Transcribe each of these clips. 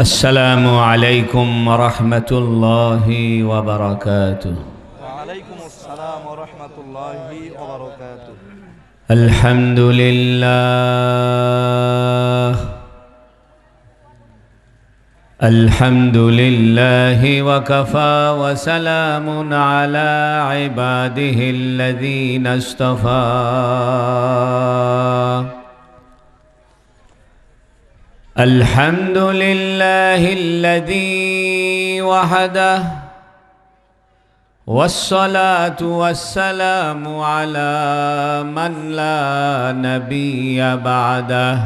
السلام عليكم ورحمة الله وبركاته. وعليكم السلام ورحمة الله وبركاته. الحمد لله الحمد لله وكفى وسلام على عباده الذين اصطفى. الحمد لله الذي وحده والصلاة والسلام على من لا نبي بعده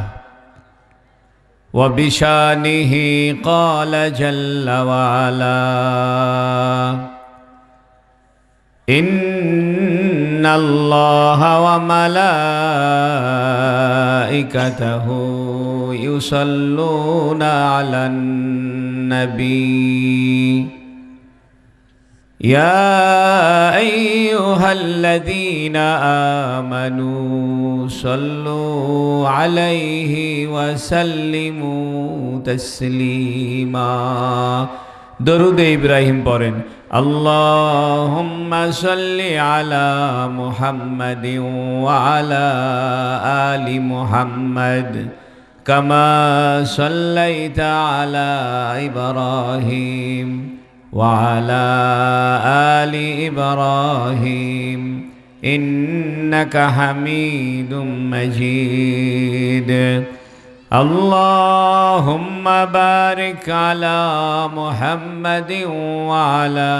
وبشانه قال جل وعلا إن الله وملائكته يصلون على النبي يا أيها الذين آمنوا صلوا عليه وسلموا تسليما. درود إبراهيم পড়েন اللهم صل على محمد وعلى آل محمد كما صليت على إبراهيم وعلى آل إبراهيم إنك حميد مجيد. اللهم بارك على محمد وعلى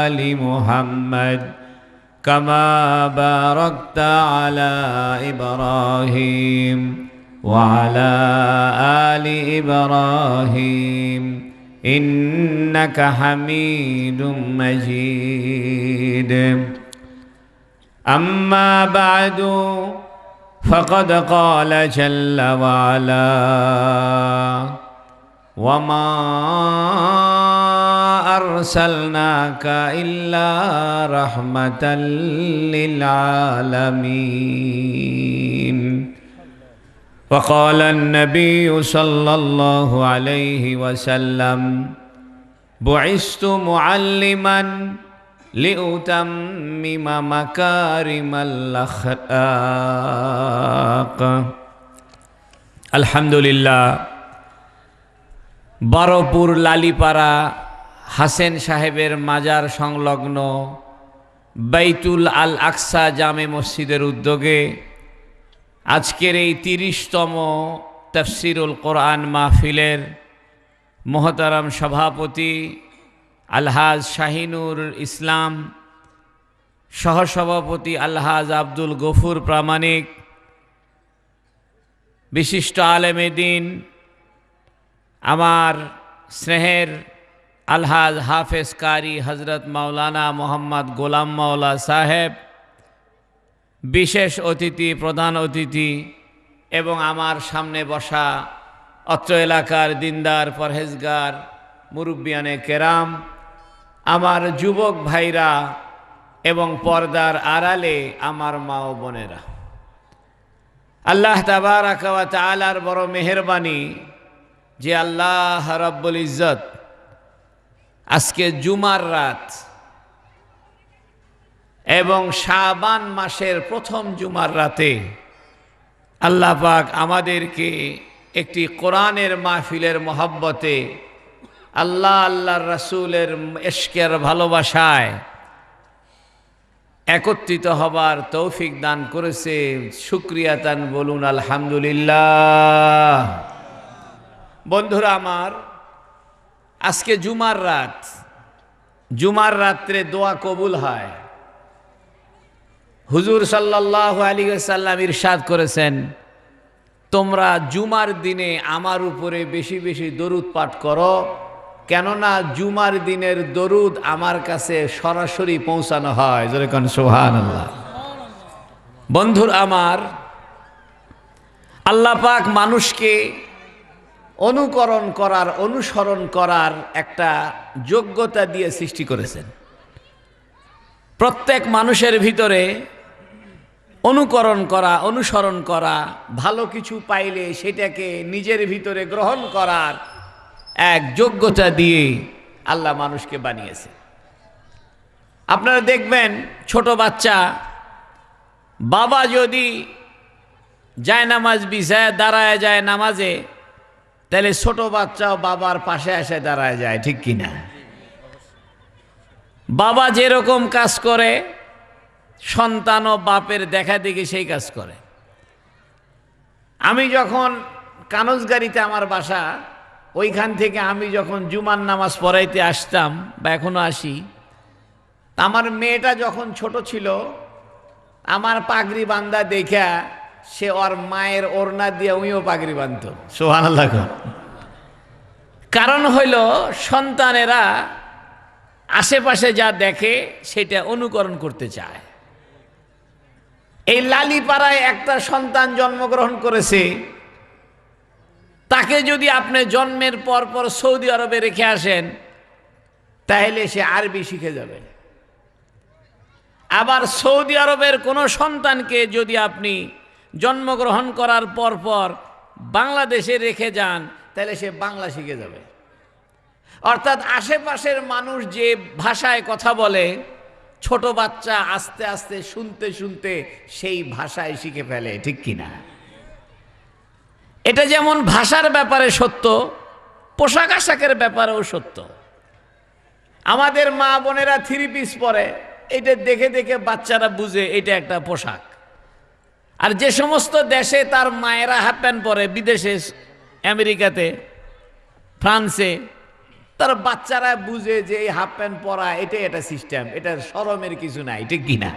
آل محمد كما باركت على إبراهيم وعلى آل إبراهيم إنك حميد مجيد. أما بعد فقد قال جل وعلا وما أرسلناك إلا رحمة للعالمين. وقال النبي صلى الله عليه وسلم بعثت معلما لأتمم مكارم الأخلاق. আলহামদুলিল্লাহ, বারোপুর লালিপাড়া হাসেন সাহেবের মাজার সংলগ্ন বাইতুল আল আকসা জামে মসজিদের উদ্যোগে আজকের এই ৩০তম তাফসিরুল কোরআন মাহফিলের মোহতারাম সভাপতি আলহাজ শাহিনুর ইসলাম, সহসভাপতি আলহাজ আব্দুল গফুর প্রামাণিক, বিশিষ্ট আলেমে দ্বীন আমার স্নেহের আলহাজ হাফেজ কারি হজরত মাওলানা মোহাম্মদ গোলাম মাওলা সাহেব, বিশেষ অতিথি, প্রধান অতিথি এবং আমার সামনে বসা অত্র এলাকার দিনদার পরহেজগার মুরব্বিয়ানে কেরাম, আমার যুবক ভাইরা এবং পর্দার আড়ালে আমার মা ও বোনেরা, আল্লাহ তাবারাকা ওয়া তাআলার বড় মেহেরবানি যে আল্লাহ রাব্বুল ইজ্জত আজকে জুমার রাত এবং শাবান মাসের প্রথম জুমার রাতে আল্লাহ পাক আমাদেরকে একটি কোরআনের মাহফিলের মহব্বতে আল্লাহ আল্লাহর রাসূলের ইশকের ভালোবাসায় একত্রিত হবার তৌফিক দান করেছে। শুকরিয়া তান বলুন আলহামদুলিল্লাহ। বন্ধুরা আমার, আজকে জুমার রাত, জুমার রাত্রে দোয়া কবুল হয়। হুজুর সাল্লাল্লাহু আলাইহি ওয়াসাল্লাম ইরশাদ করেছেন, তোমরা জুমার দিনে আমার উপরে বেশি বেশি দরুদ পাঠ করো, কেননা জুমার দিনের দরুদ আমার কাছে সরাসরি পৌঁছানো হয়। জোরে কোন সুবহানাল্লাহ। বন্ধুর আমার, আল্লাহ পাক মানুষকে অনুকরণ করার, অনুসরণ করার একটা যোগ্যতা দিয়ে সৃষ্টি করেছেন। প্রত্যেক মানুষের ভিতরে অনুকরণ করা, অনুসরণ করা, ভালো কিছু পাইলে সেটাকে নিজের ভিতরে গ্রহণ করার এক যোগ্যতা দিয়ে আল্লাহ মানুষকে বানিয়েছে। আপনারা দেখবেন ছোট বাচ্চা বাবা যদি যায় নামাজ বিছায় দাঁড়ায় যায় নামাজে, তাহলে ছোট বাচ্চাও বাবার পাশে এসে দাঁড়ায় যায়, ঠিক কিনা? বাবা যেরকম কাজ করে সন্তানও বাপের দেখা দেখে সেই কাজ করে। আমি যখন কানজগাড়িতে আমার বাসা, ওইখান থেকে আমি যখন জুমার নামাজ পড়াইতে আসতাম বা এখনো আসি, আমার মেয়েটা যখন ছোট ছিল আমার পাগড়ি বান্ধা দেখা সে ওর মায়ের ওড়না দিয়ে উইও পাগড়ি বাঁধত। সুবহানাল্লাহ। কারণ হইল সন্তানেরা আশেপাশে যা দেখে সেটা অনুকরণ করতে চায়। এই লালিপাড়ায় একটা সন্তান জন্মগ্রহণ করেছে, তাকে যদি আপনি জন্মের পর পর সৌদি আরবে রেখে আসেন তাহলে সে আরবি শিখে যাবে। আবার সৌদি আরবের কোনো সন্তানকে যদি আপনি জন্মগ্রহণ করার পর পর বাংলাদেশে রেখে যান তাহলে সে বাংলা শিখে যাবে। অর্থাৎ আশেপাশের মানুষ যে ভাষায় কথা বলে ছোট বাচ্চা আস্তে আস্তে শুনতে শুনতে সেই ভাষায় শিখে ফেলে, ঠিক কিনা? এটা যেমন ভাষার ব্যাপারে সত্য, পোশাক আশাকের ব্যাপারেও সত্য। আমাদের মা বোনেরা থ্রি পিস পরে, এটা দেখে দেখে বাচ্চারা বুঝে এটা একটা পোশাক। আর যে সমস্ত দেশে তার মায়েরা হাফ প্যান্ট পরে, বিদেশে আমেরিকাতে ফ্রান্সে, তার বাচ্চারা বুঝে যে এই হাফ প্যান্ট পরা এটাই একটা সিস্টেম, এটার শরমের কিছু নাই, ঠিক কিনা?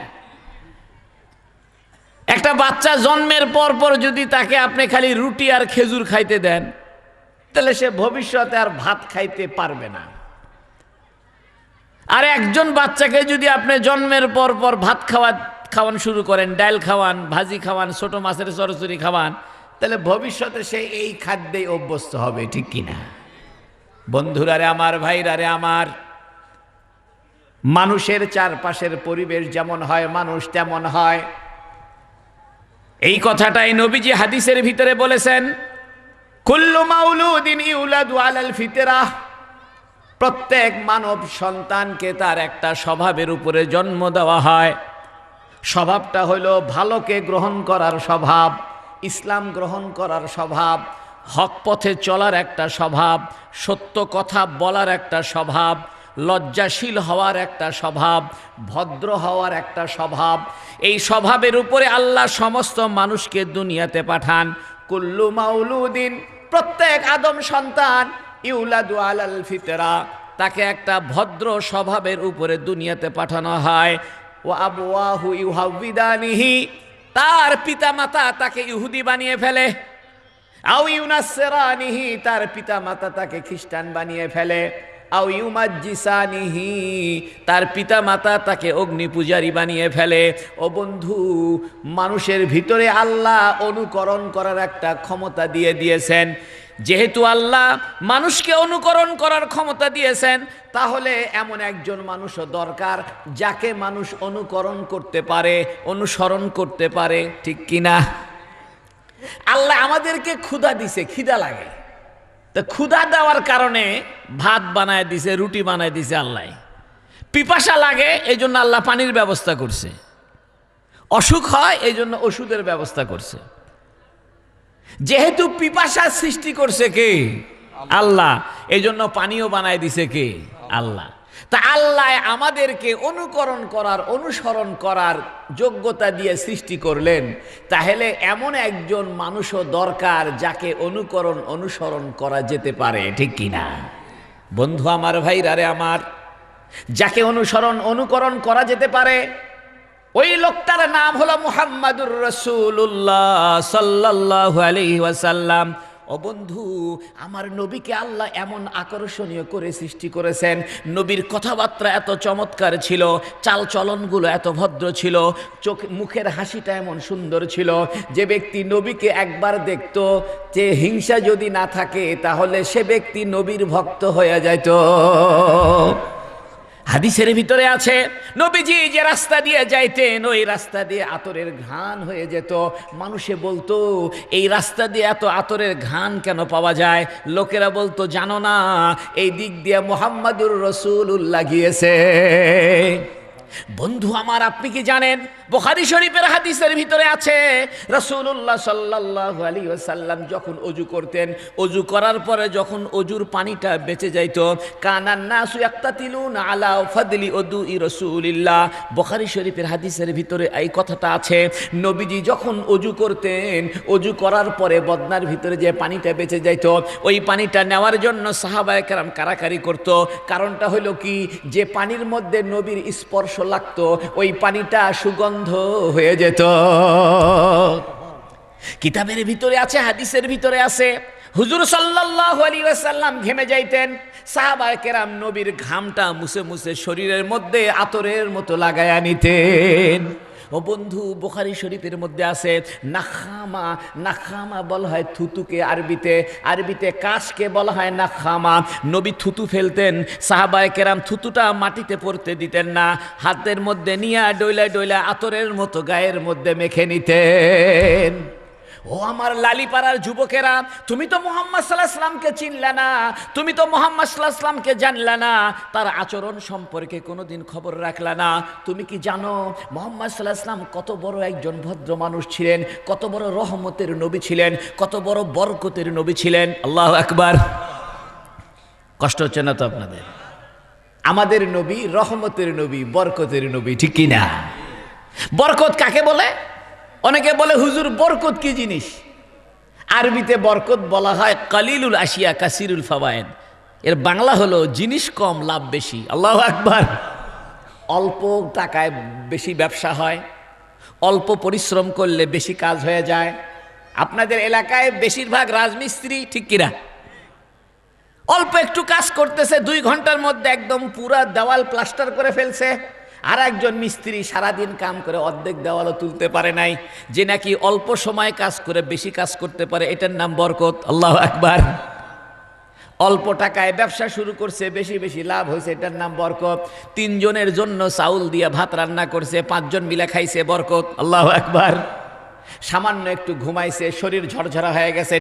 একটা বাচ্চা জন্মের পর পর যদি তাকে আপনি খালি রুটি আর খেজুর খাইতে দেন তাহলে সে ভবিষ্যতে আর ভাত খাইতে পারবে না। আর একজন বাচ্চাকে যদি আপনি জন্মের পর পর ভাত খাওয়ান শুরু করেন, ডাল খাওয়ান, ভাজি খাওয়ান, ছোট মাছের চরচুরি খাওয়ান, তাহলে ভবিষ্যতে সে এই খাদ্যেই অভ্যস্ত হবে, ঠিক কিনা? বন্ধুরারে আমার, ভাইরারে আমার, মানুষের চারপাশের পরিবেশ যেমন হয় মানুষ তেমন হয়। এই কথাটাই নবীজি হাদিসের ভিতরে বলেছেন, কুল্লু মাউলুদিন ইউলাদু আলাল ফিতরাহ, প্রত্যেক মানব সন্তানকে তার একটা স্বভাবের উপরে জন্ম দেওয়া হয়। স্বভাবটা হলো ভালোকে গ্রহণ করার স্বভাব, ইসলাম গ্রহণ করার স্বভাব, হক পথে চলার একটা স্বভাব, সত্য কথা বলার একটা স্বভাব, লজ্জাশীল হওয়ার একটা স্বভাব, ভদ্র হওয়ার একটা স্বভাব। এই স্বভাবের উপরে আল্লাহ সমস্ত মানুষকে দুনিয়াতে পাঠান। কুল্লু মাউলুদিন, প্রত্যেক আদম সন্তান, ইউলাদু আলাল ফিতরা, তাকে একটা ভদ্র স্বভাবের উপরে দুনিয়াতে পাঠানো হয়। ও আবওয়াহু ইউহাউবিদানিহি, তার পিতামাতা তাকে ইহুদি বানিয়ে ফেলে। আও ইউনাসসিরানিহি, তার পিতামাতা তাকে খ্রিস্টান বানিয়ে ফেলে। আও ইউমাজ্জিসানিহি, তার পিতামাতা তাকে অগ্নি পূজারী বানিয়ে ফেলে। ও বন্ধু, মানুষের ভিতরে আল্লাহ অনুকরণ করার একটা ক্ষমতা দিয়ে দিয়েছেন। যেহেতু আল্লাহ মানুষকে অনুকরণ করার ক্ষমতা দিয়েছেন, তাহলে এমন একজন মানুষও দরকার যাকে মানুষ অনুকরণ করতে পারে, অনুসরণ করতে পারে, ঠিক কিনা? আল্লাহ আমাদেরকে ক্ষুধা দিছে, খিদা লাগে, তো ক্ষুধা দেওয়ার কারণে ভাত বানায় দিছে, রুটি বানায় দিছে আল্লাহ। পিপাসা লাগে এই জন্য আল্লাহ পানির ব্যবস্থা করছে। অসুখ হয় এই জন্য ওষুধের ব্যবস্থা করছে। যেহেতু পিপাসা সৃষ্টি করছে কে? আল্লাহ, এই জন্য পানিও বানায় দিছে কে? আল্লাহ। তা আল্লাহ আমাদেরকে অনুকরণ করার, অনুসরণ করার যোগ্যতা দিয়ে সৃষ্টি করলেন, তাহলে এমন একজন মানুষও দরকার যাকে অনুকরণ, অনুসরণ করা যেতে পারে, ঠিক কিনা? বন্ধু আমার, ভাইরারে আমার, যাকে অনুসরণ, অনুকরণ করা যেতে পারে ওই লোকটার নাম হলো মুহাম্মাদুর রাসূলুল্লাহ সাল্লাল্লাহু আলাইহি ওয়াসাল্লাম। ও বন্ধু আমার, নবীকে আল্লাহ এমন আকর্ষণীয় করে সৃষ্টি করেছেন। নবীর কথাবার্তা এত চমৎকার ছিল, চাল চলনগুলো এত ভদ্র ছিল, চোখ মুখের হাসিটা এমন সুন্দর ছিল, যে ব্যক্তি নবীকে একবার দেখত, যে হিংসা যদি না থাকে তাহলে সে ব্যক্তি নবীর ভক্ত হয়ে যেত। হাদিসের ভিতরে আছে নবীজি যে রাস্তা দিয়ে যাইতেন ওই রাস্তা দিয়ে আতরের ঘ্রাণ হয়ে যেত। মানুষে বলতো এই রাস্তা দিয়ে এত আতরের ঘ্রাণ কেন পাওয়া যায়? লোকেরা বলতো জানো না, এই দিক দিয়ে মুহাম্মাদুর রাসূলুল্লাহ গিয়েছে। বন্ধু আমার, আপনি কি জানেন বুখারী শরীফের হাদিসের ভিতরে আছে রাসূলুল্লাহ সাল্লাল্লাহু আলাইহি ওয়াসাল্লাম যখন ওযু করতেন, ওযু করার পরে যখন ওযুর পানিটা বেঁচে যাইত, কানান নাসু ইয়াক্তাতিলুন আলা ফাদলি উদুই রাসূলিল্লাহ। বুখারী শরীফের হাদিসের ভিতরে এই কথাটা আছে, নবীজি যখন ওযু করতেন, ওযু করার পরে বদনার ভিতরে যে পানিটা বেঁচে যাইত, ওই পানিটা নেওয়ার জন্য সাহাবায়ে কেরাম কারাকারি করত। কারণটা হলো কি, যে পানির মধ্যে নবীর স্পর্শ লাগতো ওই পানিটা সুগন্ধ হয়ে যেত। কিতাবের ভিতরে আছে, হাদিসের ভিতরে আছে, হুজুর সাল্লাল্লাহু আলাইহি ওয়াসাল্লাম ঘেমে যাইতেন, সাহাবায়ে কেরাম নবীর ঘামটা মুছে মুছে শরীরের মধ্যে আতরের মতো লাগায়া নিতেন। ও বন্ধু, বুখারী শরীফের মধ্যে আছে নাখামা। নাখামা বলা হয় থুতুকে আরবিতে, আরবিতে কাশকে বলা হয় নাখামা। নবী থুতু ফেলতেন, সাহাবায়ে কেরাম থুতুটা মাটিতে পড়তে দিতেন না, হাতের মধ্যে নিয়ে ডইলা ডইলা আতরের মতো গায়ের মধ্যে মেখে নিতেন। ও আমার লালিপাড়ার যুবকেরা, তুমি তো মুহাম্মদ সাল্লাল্লাহু আলাইহি ওয়াসাল্লামকে চিনলা না, তুমি তো মুহাম্মদ সাল্লাল্লাহু আলাইহি ওয়াসাল্লামকে জানলা না, তার আচরণ সম্পর্কে কোনোদিন খবর রাখলা না। তুমি কি জানো মুহাম্মদ সাল্লাল্লাহু আলাইহি ওয়াসাল্লাম কত বড় একজন ভদ্র মানুষ ছিলেন, কত বড় রহমতের নবী ছিলেন, কত বড় বরকতের নবী ছিলেন? আল্লাহু আকবার। কষ্ট হচ্ছে না তো আপনাদের? আমাদের নবী রহমতের নবী, বরকতের নবী, ঠিক কি না? বরকত কাকে বলে? অনেকে বলে হুজুর বরকত কি জিনিস? আরবিতে বরকত বলা হয় কালিলুল আশিয়া কাসিরুল ফাওয়ায়েদ। এর বাংলা হলো জিনিস কম লাভ বেশি। আল্লাহু আকবার। অল্প টাকায় বেশি ব্যবসা হয়, অল্প পরিশ্রম করলে বেশি কাজ হয়ে যায়। আপনাদের এলাকায় বেশিরভাগ রাজমিস্ত্রি, ঠিক কিনা? অল্প একটু কাজ করতেছে, 2 ঘন্টার মধ্যে একদম পুরা দেওয়াল প্লাস্টার করে ফেলছে। আর একজন মিস্ত্রি সারাদিন কাম করে অর্ধেক দেওয়ালও তুলতে পারে নাই। যে নাকি অল্প সময় কাজ করে বেশি কাজ করতে পারে, এটার নাম বরকত। আল্লাহু আকবার। অল্প টাকায় ব্যবসা শুরু করছে, বেশি বেশি লাভ হয়েছে, এটার নাম বরকত। 3 জনের জন্য চাউল দিয়ে ভাত রান্না করছে, 5 জন মিলে খাইছে, বরকত। আল্লাহু আকবার। সামান্য একটু ঘুমাইছে, শরীর ঝরঝরা হয়ে গেছে,